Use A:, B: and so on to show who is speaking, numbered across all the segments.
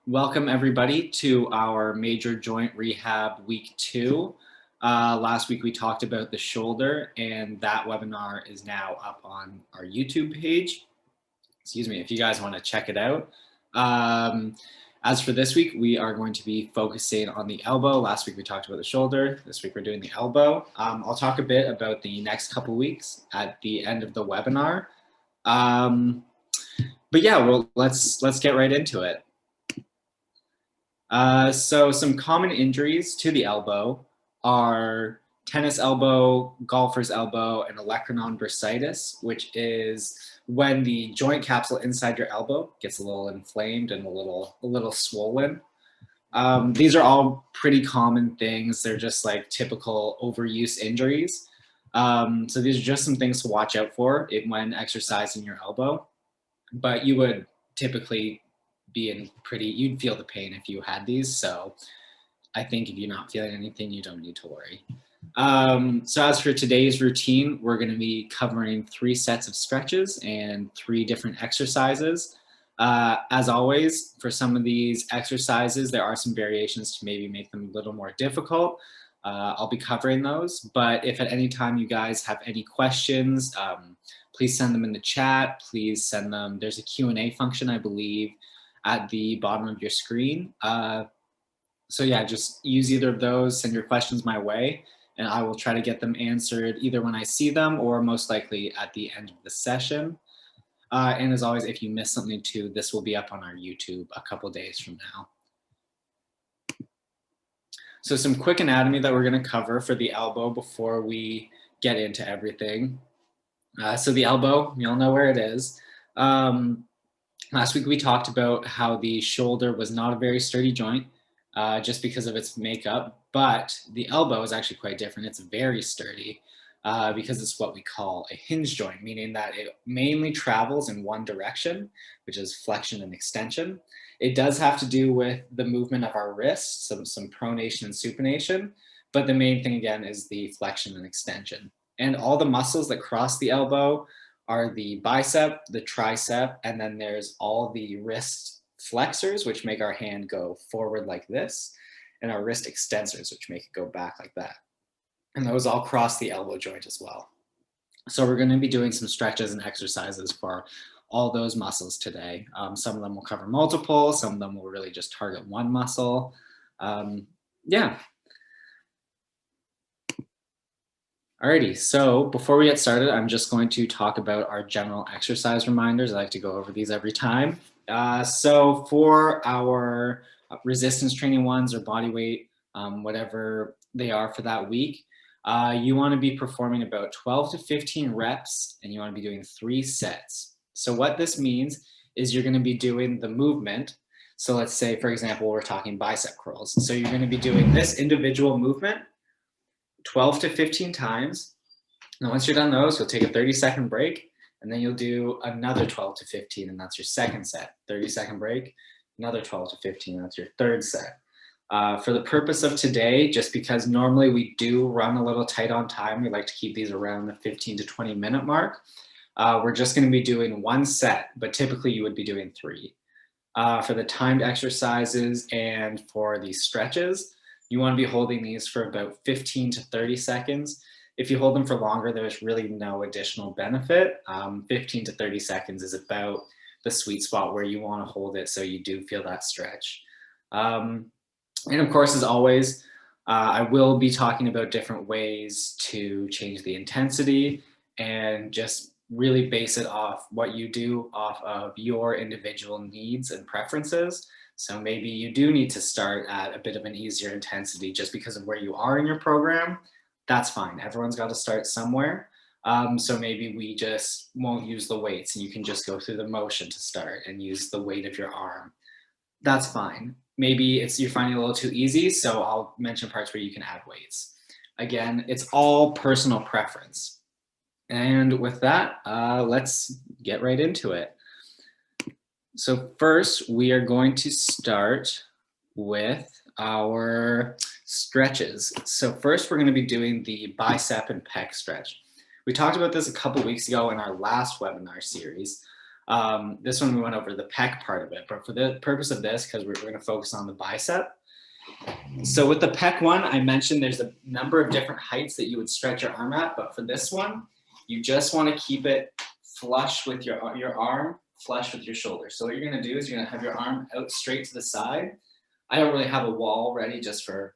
A: Welcome everybody to our major joint rehab week 2. Last week we talked about the shoulder, and that webinar is now up on our YouTube page. Excuse me, if you guys want to check it out. As for this week, we are going to be focusing on the elbow. Last week we talked about the shoulder. This week we're doing the elbow. I'll talk a bit about the next couple weeks at the end of the webinar. But yeah, well, let's get right into it. So some common injuries to the elbow are tennis elbow, golfer's elbow, and olecranon bursitis, which is when the joint capsule inside your elbow gets a little inflamed and a little swollen. These are all pretty common things. They're just like typical overuse injuries. So these are just some things to watch out for when exercising your elbow. But you would typically you'd feel the pain if you had these. So I think if you're not feeling anything, you don't need to worry. So as for today's routine, we're going to be covering 3 sets of stretches and 3 different exercises. As always, for some of these exercises, there are some variations to maybe make them a little more difficult. I'll be covering those, but if at any time you guys have any questions, please send them in the chat. Please send them. There's a Q&A function, I believe, at the bottom of your screen. So yeah, just use either of those, send your questions my way, and I will try to get them answered either when I see them or most likely at the end of the session. And as always, if you miss something too, this will be up on our YouTube a couple days from now. So some quick anatomy that we're going to cover for the elbow before we get into everything. So the elbow, you all know where it is. Last week we talked about how the shoulder was not a very sturdy joint just because of its makeup, but the elbow is actually quite different. It's very sturdy because it's what we call a hinge joint, meaning that it mainly travels in one direction, which is flexion and extension. It does have to do with the movement of our wrists, some pronation and supination, but the main thing again is the flexion and extension. And all the muscles that cross the elbow are the bicep, the tricep, and then there's all the wrist flexors, which make our hand go forward like this, and our wrist extensors, which make it go back like that. And those all cross the elbow joint as well. So we're going to be doing some stretches and exercises for all those muscles today. Some of them will cover multiple, some of them will really just target one muscle. Yeah. Alrighty, so before we get started, I'm just going to talk about our general exercise reminders. I like to go over these every time. So for our resistance training ones or body weight, whatever they are for that week, you want to be performing about 12 to 15 reps, and you want to be doing 3 sets. So what this means is you're going to be doing the movement. So let's say, for example, we're talking bicep curls. So you're going to be doing this individual movement 12 to 15 times. And once you're done those, you'll take a 30-second break, and then you'll do another 12 to 15, and that's your second set. 30-second break, another 12 to 15, that's your third set. For the purpose of today, just because normally we do run a little tight on time, we like to keep these around the 15 to 20 minute mark. We're just going to be doing 1 set, but typically you would be doing 3. For the timed exercises and for the stretches, you want to be holding these for about 15 to 30 seconds. If you hold them for longer, there's really no additional benefit. 15 to 30 seconds is about the sweet spot where you want to hold it so you do feel that stretch. And of course, as always, I will be talking about different ways to change the intensity and just really base it off what you do off of your individual needs and preferences. So maybe you do need to start at a bit of an easier intensity just because of where you are in your program. That's fine. Everyone's got to start somewhere. So maybe we just won't use the weights and you can just go through the motion to start and use the weight of your arm. That's fine. Maybe you're finding it a little too easy, so I'll mention parts where you can add weights. Again, it's all personal preference. And with that, let's get right into it. So first, we are going to start with our stretches. So first, we're going to be doing the bicep and pec stretch. We talked about this a couple weeks ago in our last webinar series. This one we went over the pec part of it, but for the purpose of this, because we're going to focus on the bicep. So with the pec one, I mentioned there's a number of different heights that you would stretch your arm at, but for this one, you just want to keep it flush with your arm, flush with your shoulder. So what you're going to do is you're going to have your arm out straight to the side. I don't really have a wall ready just for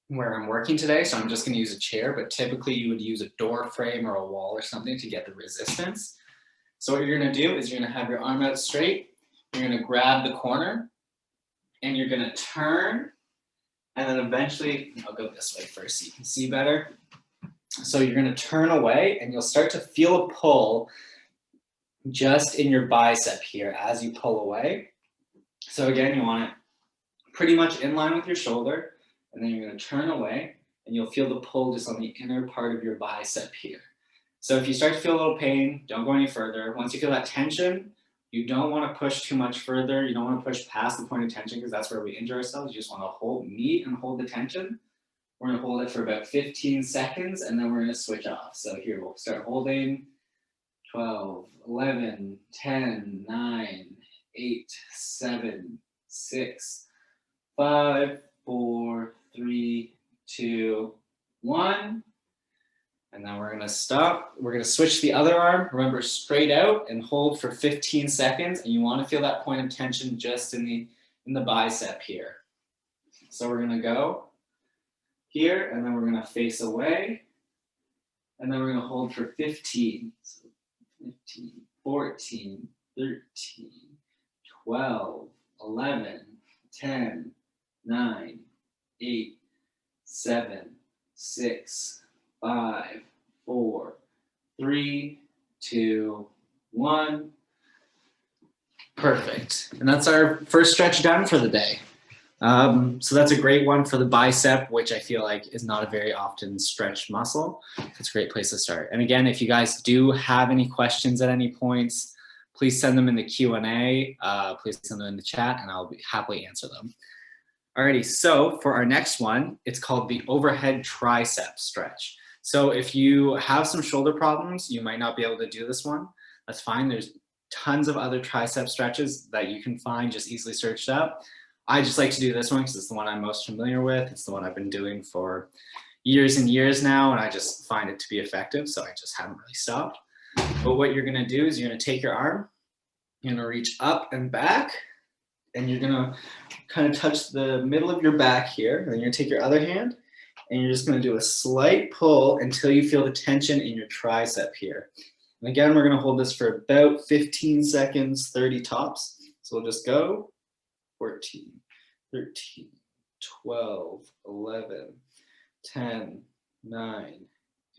A: where I'm working today, so I'm just going to use a chair, but typically you would use a door frame or a wall or something to get the resistance. So what you're going to do is you're going to have your arm out straight, you're going to grab the corner, and you're going to turn, and then eventually, I'll go this way first so you can see better. So you're going to turn away, and you'll start to feel a pull just in your bicep here as you pull away. So again, you want it pretty much in line with your shoulder, and then you're going to turn away, and you'll feel the pull just on the inner part of your bicep here. So if you start to feel a little pain, don't go any further. Once you feel that tension, you don't want to push too much further. You don't want to push past the point of tension because that's where we injure ourselves. You just want to meet and hold the tension. We're going to hold it for about 15 seconds, and then we're going to switch off. So here we'll start holding 12, 11, 10, 9, 8, 7, 6, 5, 4, 3, 2, 1. And then we're going to stop. We're going to switch to the other arm. Remember, straight out and hold for 15 seconds. And you want to feel that point of tension just in the bicep here. So we're going to go here, and then we're going to face away. And then we're going to hold for 15. So 15, 14, 13, 12, 11, 10, 9, 8, 7, 6, 5, 4, 3, 2, 1. Perfect. And that's our first stretch done for the day. So that's a great one for the bicep, which I feel like is not a very often stretched muscle. It's a great place to start. And again, if you guys do have any questions at any points, please send them in the Q&A. Please send them in the chat, and I'll happily answer them. Alrighty, so for our next one, it's called the overhead tricep stretch. So if you have some shoulder problems, you might not be able to do this one. That's fine. There's tons of other tricep stretches that you can find, just easily searched up. I just like to do this one because it's the one I'm most familiar with. It's the one I've been doing for years and years now, and I just find it to be effective, so I just haven't really stopped. But what you're going to do is you're going to take your arm, you're going to reach up and back, and you're going to kind of touch the middle of your back here. And then you're going to take your other hand, and you're just going to do a slight pull until you feel the tension in your tricep here. And again, we're going to hold this for about 15 seconds, 30 tops. So we'll just go 14, 13, 12, 11, 10, 9,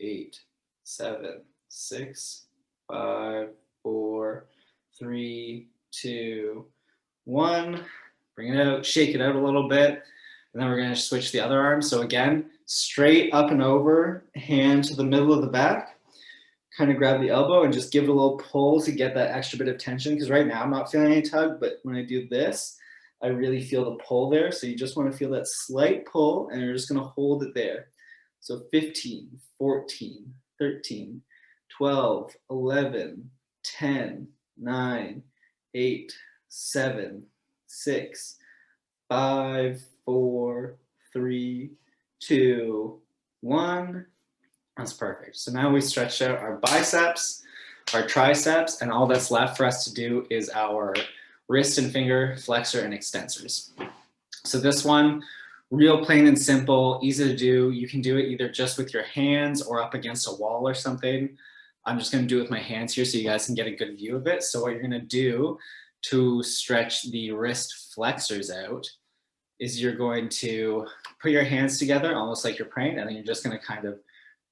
A: 8, 7, 6, 5, 4, 3, 2, 1. Bring it out, shake it out a little bit. And then we're going to switch to the other arm. So again, straight up and over, hand to the middle of the back. Kind of grab the elbow and just give it a little pull to get that extra bit of tension. Because right now I'm not feeling any tug, but when I do this, I really feel the pull there. So you just want to feel that slight pull, and you're just going to hold it there. So 15, 14, 13, 12, 11, 10, 9, 8, 7, 6, 5, 4, 3, 2, 1. That's perfect. So now we stretched out our biceps, our triceps, and all that's left for us to do is our wrist and finger flexor and extensors. So this one, real plain and simple, easy to do. You can do it either just with your hands or up against a wall or something. I'm just going to do it with my hands here so you guys can get a good view of it. So what you're going to do to stretch the wrist flexors out is you're going to put your hands together almost like you're praying, and then you're just going to kind of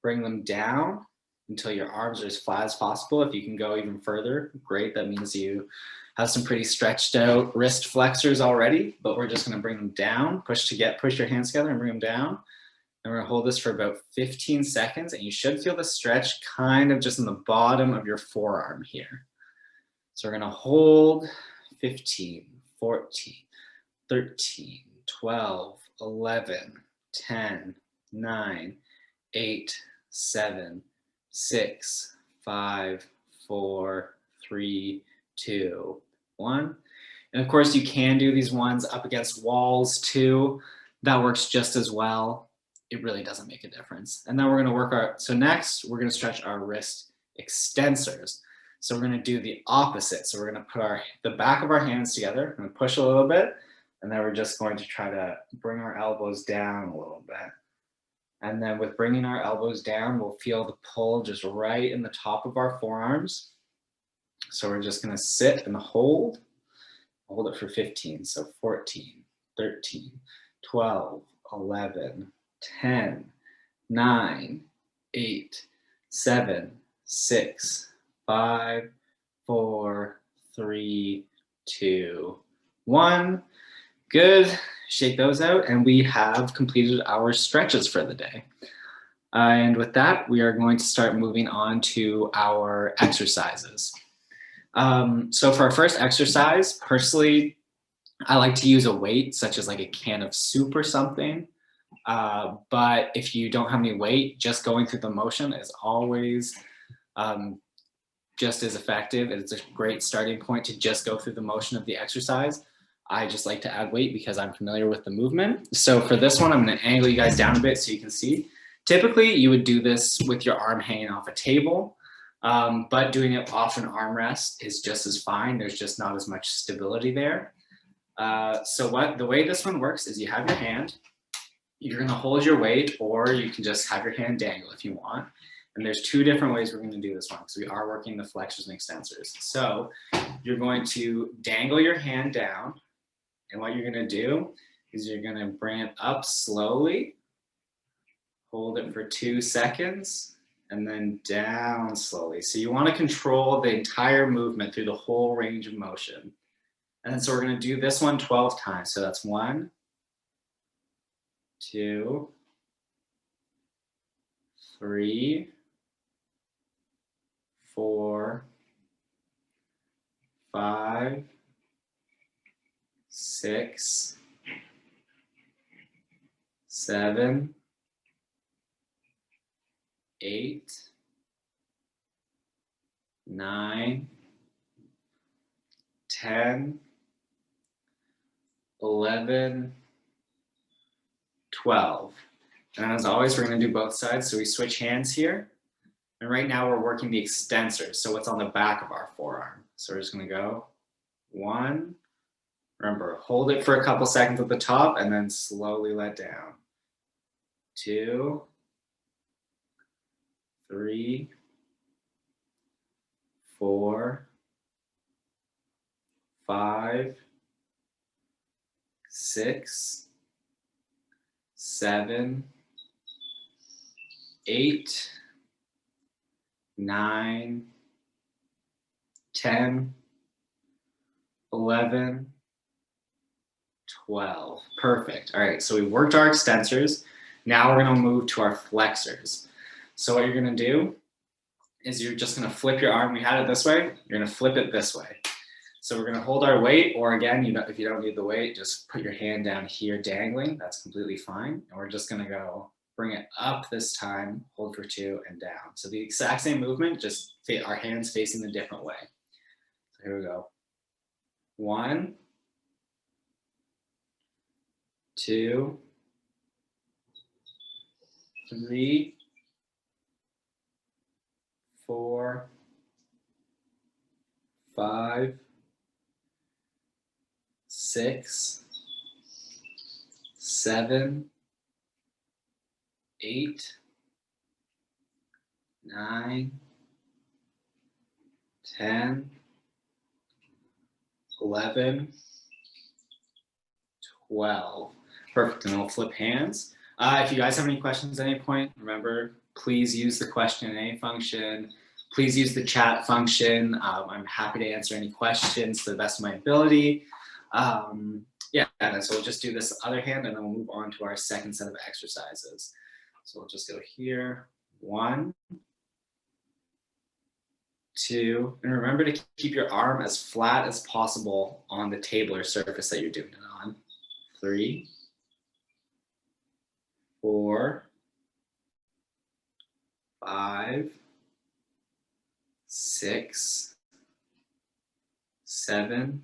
A: bring them down until your arms are as flat as possible. If you can go even further, great. That means you have some pretty stretched out wrist flexors already, but we're just going to bring them down, push your hands together and bring them down. And we're going to hold this for about 15 seconds, and you should feel the stretch kind of just in the bottom of your forearm here. So we're going to hold 15, 14, 13, 12, 11, 10, 9, 8, 7, 6, 5, 4, 3, 2, 1. And of course, you can do these ones up against walls too. That works just as well. It really doesn't make a difference. And then we're gonna work so next we're gonna stretch our wrist extensors. So we're gonna do the opposite. So we're gonna put the back of our hands together, and push a little bit, and then we're just going to try to bring our elbows down a little bit. And then with bringing our elbows down, we'll feel the pull just right in the top of our forearms. So we're just gonna sit and hold it for 15. So 14, 13, 12, 11, 10, 9, 8, 7, 6, 5, 4, 3, 2, 1. Good. Shake those out, and we have completed our stretches for the day. And with that, we are going to start moving on to our exercises. So for our first exercise, personally, I like to use a weight, such as like a can of soup or something. But if you don't have any weight, just going through the motion is always just as effective. It's a great starting point to just go through the motion of the exercise. I just like to add weight because I'm familiar with the movement. So for this one, I'm going to angle you guys down a bit so you can see. Typically, you would do this with your arm hanging off a table, but doing it off an armrest is just as fine. There's just not as much stability there. So the way this one works is you have your hand, you're going to hold your weight, or you can just have your hand dangle if you want. And there's two different ways we're going to do this one because we are working the flexors and extensors. So you're going to dangle your hand down, and what you're going to do is you're going to bring it up slowly, hold it for 2 seconds, and then down slowly. So you want to control the entire movement through the whole range of motion. And then so we're going to do this one 12 times. So that's 1, 2, 3, 4, 5, 6, 7, 8, 9, 10, 11, 12. And as always, we're going to do both sides. So we switch hands here. And right now we're working the extensors. So what's on the back of our forearm. So we're just going to go 1. Remember, hold it for a couple seconds at the top and then slowly let down. 2, 3, 4, 5, 6, 7, 8, 9, 10, 11, 12. Perfect. All right, so we worked our extensors. Now we're going to move to our flexors. So what you're going to do is you're just going to flip your arm. We had it this way. You're going to flip it this way. So we're going to hold our weight, or again, if you don't need the weight, just put your hand down here dangling. That's completely fine. And we're just going to go bring it up this time, hold for 2, and down. So the exact same movement, just our hands facing a different way. So here we go. 1, 2, 3, 4, 5, 6, 7, 8, 9, 10, 11, 12. Perfect. And we'll flip hands. If you guys have any questions at any point, remember, please use the question and A function. Please use the chat function. I'm happy to answer any questions to the best of my ability. Yeah, and so we'll just do this other hand, and then we'll move on to our second set of exercises. So we'll just go here. 1, 2, and remember to keep your arm as flat as possible on the table or surface that you're doing it on. 3, 4, 5, 6, 7,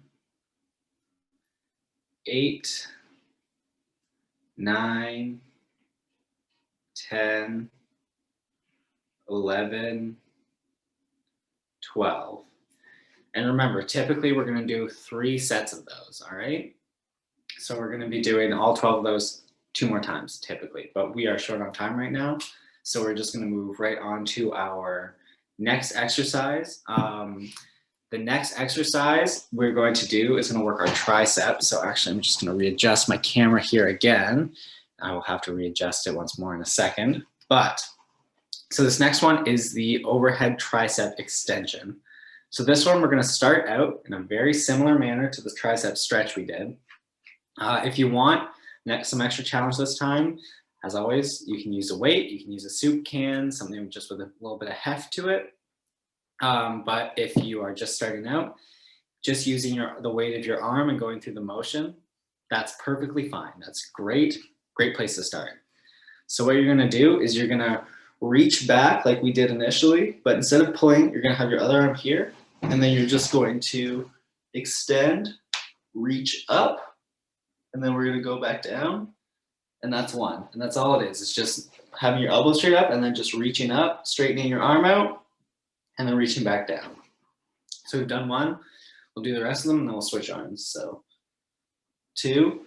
A: 8, 9, 10, 11, 12. And remember, typically we're going to do 3 sets of those, all right? So we're going to be doing all 12 of those 2 more times typically, but we are short on time right now. So we're just going to move right on to our next exercise. The next exercise we're going to do is going to work our tricep. So actually, I'm just going to readjust my camera here again. I will have to readjust it once more in a second. But so this next one is the overhead tricep extension. So this one, we're going to start out in a very similar manner to the tricep stretch we did. If you want some extra challenge this time, as always, you can use a weight, you can use a soup can, something just with a little bit of heft to it. But if you are just starting out, just using the weight of your arm and going through the motion, that's perfectly fine. That's great, great place to start. So what you're gonna do is you're gonna reach back like we did initially, but instead of pulling, you're gonna have your other arm here, and then you're just going to extend, reach up, and then we're gonna go back down, and that's one. And that's all it is. It's just having your elbow straight up and then just reaching up, straightening your arm out, and then reaching back down. So we've done one. We'll do the rest of them and then we'll switch arms. So 2,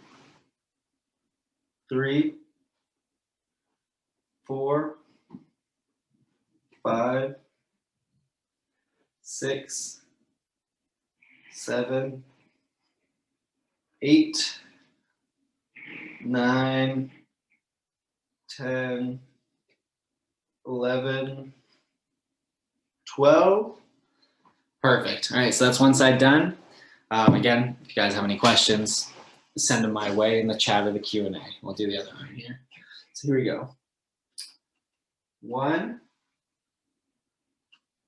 A: 3, 4, 5, 6, 7, 8, 9, 10, 11, 12. Perfect. All right, so that's one side done. Again, if you guys have any questions, send them my way in the chat or the Q&A. We'll do the other arm here. So here we go. 1,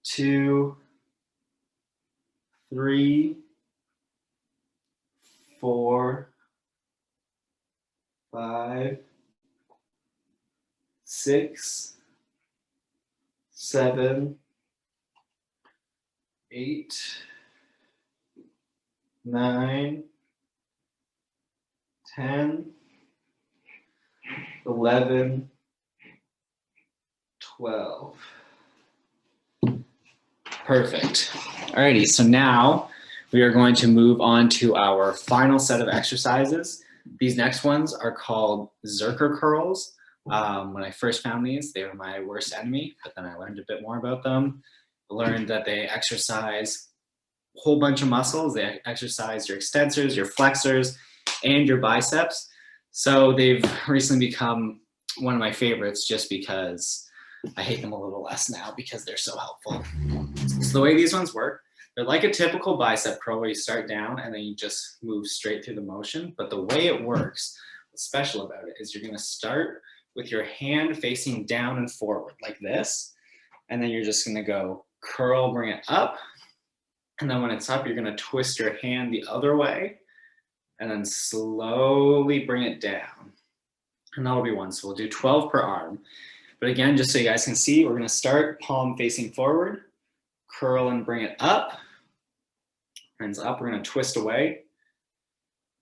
A: 2, 3, 4, 5, 6, 7, 8, 9, 10, 11, 12. Perfect. Alrighty, so now we are going to move on to our final set of exercises. These next ones are called Zercher curls. When I first found these, they were my worst enemy, but then I learned a bit more about them. I learned that they exercise a whole bunch of muscles. They exercise your extensors, your flexors, and your biceps. So they've recently become one of my favorites just because I hate them a little less now because they're so helpful. So the way these ones work, they're like a typical bicep curl where you start down and then you just move straight through the motion. But the way it works, what's special about it is you're going to start with your hand facing down and forward like this. And then you're just going to go curl, bring it up. And then when it's up, you're going to twist your hand the other way and then slowly bring it down. And that'll be one. So we'll do 12 per arm. But again, just so you guys can see, we're going to start palm facing forward, curl and bring it up. Hands up, we're going to twist away.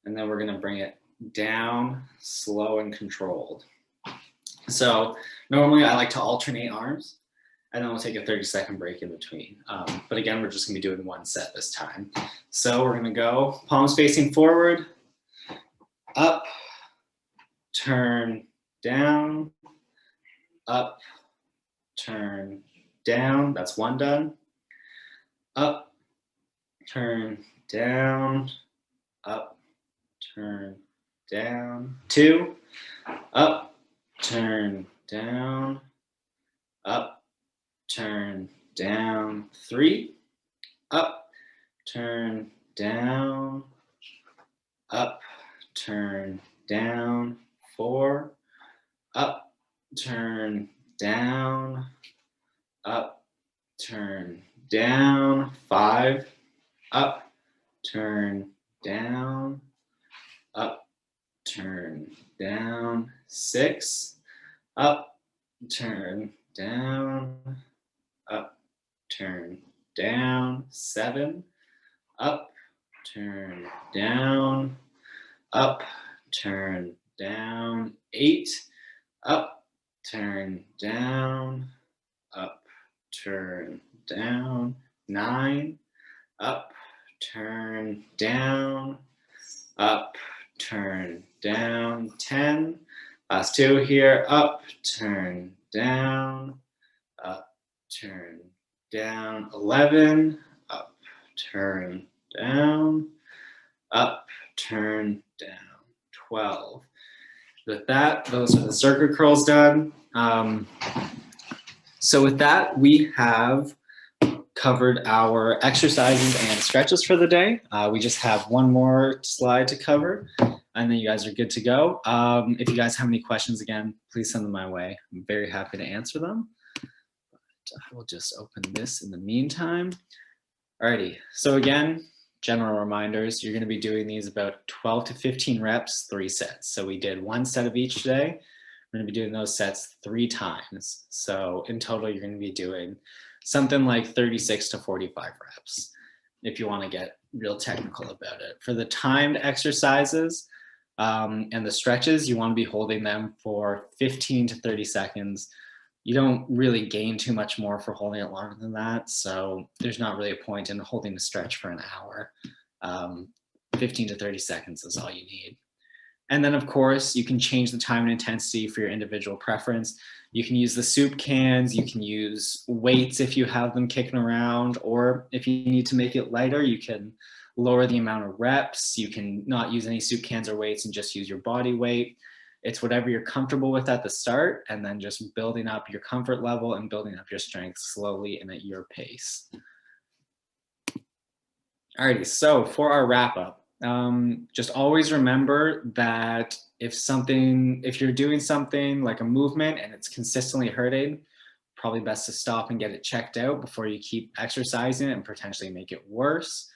A: And then we're going to bring it down, slow and controlled. So normally I like to alternate arms. And then we'll take a 30-second break in between. But again, we're just gonna be doing one set this time. So we're gonna go palms facing forward, up, turn, down, up, turn, down. That's one done. Up, turn, down, up, turn, down. 2, up, turn, down, up, turn, down. 3, up, turn, down, up, turn, down. 4, up, turn, down, up, turn, down. 5, up, turn, down, up, turn, down. 6, up, turn, down, up, turn, down. 7, up, turn, down, up, turn, down, 8, up, turn, down, up, turn, down, 9, up, turn, down, up, turn, down, 10. Last 2 here, up, turn, down, up, turn, down, 11, up, turn, down, up, turn, down, 12. With that, those are the circuit curls done. So with that, we have covered our exercises and stretches for the day. We just have one more slide to cover, and then you guys are good to go. If you guys have any questions, again, please send them my way. I'm very happy to answer them. I will just open this in the meantime. Alrighty, so again, general reminders, you're gonna be doing these about 12 to 15 reps, 3 sets. So we did 1 set of each day. We're gonna be doing those sets 3 times. So in total, you're gonna be doing something like 36 to 45 reps, if you wanna get real technical about it. For the timed exercises and the stretches, you wanna be holding them for 15 to 30 seconds. You don't really gain too much more for holding it longer than that. So there's not really a point in holding a stretch for an hour. 15 to 30 seconds is all you need. And then of course, you can change the time and intensity for your individual preference. You can use the soup cans, you can use weights if you have them kicking around, or if you need to make it lighter, you can lower the amount of reps. You can not use any soup cans or weights and just use your body weight. It's whatever you're comfortable with at the start, and then just building up your comfort level and building up your strength slowly and at your pace. Alrighty, so for our wrap up, just always remember that if you're doing something like a movement and it's consistently hurting, probably best to stop and get it checked out before you keep exercising it and potentially make it worse.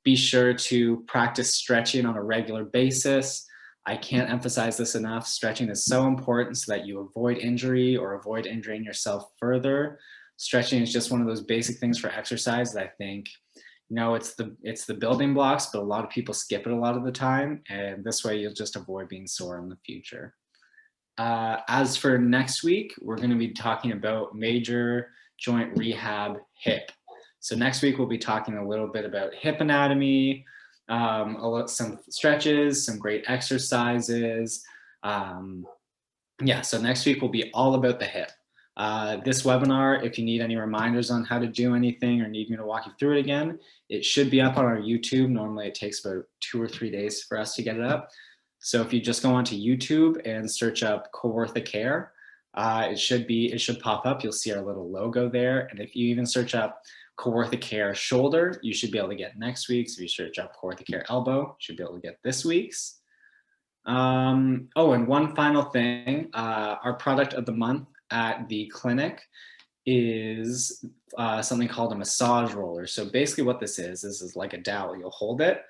A: Be sure to practice stretching on a regular basis. I can't emphasize this enough. Stretching is so important so that you avoid injury or avoid injuring yourself further. Stretching is just one of those basic things for exercise that I think, it's the building blocks, but a lot of people skip it a lot of the time. And this way you'll just avoid being sore in the future. As for next week, we're going to be talking about major joint rehab hip. So next week we'll be talking a little bit about hip anatomy, some stretches, some great exercises. So next week will be all about the hip. This webinar, if you need any reminders on how to do anything or need me to walk you through it again, it should be up on our YouTube. Normally it takes about 2 or 3 days for us to get it up. So if you just go onto YouTube and search up Kawartha Care, it should pop up. You'll see our little logo there. And if you even search up Kawartha Care shoulder, you should be able to get next week's. If you search up Kawartha Care elbow, you should be able to get this week's. And one final thing, our product of the month at the clinic is something called a massage roller. So basically what this is like a dowel. You'll hold it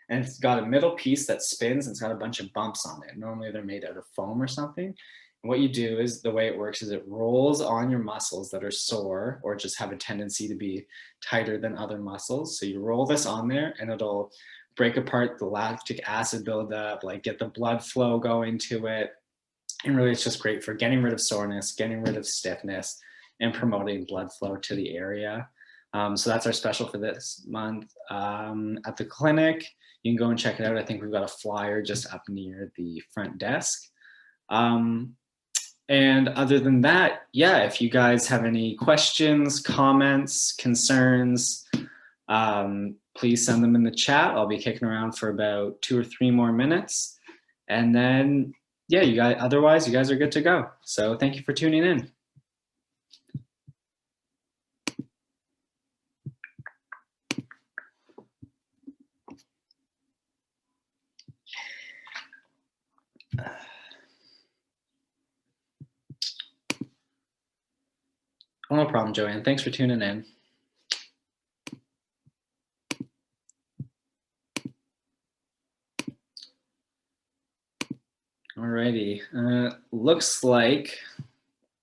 A: and it's got a middle piece that spins and it's got a bunch of bumps on it. Normally they're made out of foam or something. And what you do is the way it works is it rolls on your muscles that are sore or just have a tendency to be tighter than other muscles. So you roll this on there and it'll break apart the lactic acid buildup, like get the blood flow going to it. And really it's just great for getting rid of soreness, getting rid of stiffness, and promoting blood flow to the area. So that's our special for this month. At the clinic, you can go and check it out. I think we've got a flyer just up near the front desk. And other than that, if you guys have any questions, comments, concerns, please send them in the chat. I'll be kicking around for about 2 or 3 more minutes. And then, otherwise you guys are good to go. So thank you for tuning in. Oh, no problem, Joanne. Thanks for tuning in. Alrighty, looks like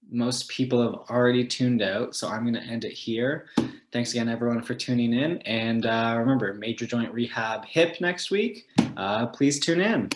A: most people have already tuned out, so I'm going to end it here. Thanks again, everyone, for tuning in. And remember, major joint rehab hip next week. Please tune in.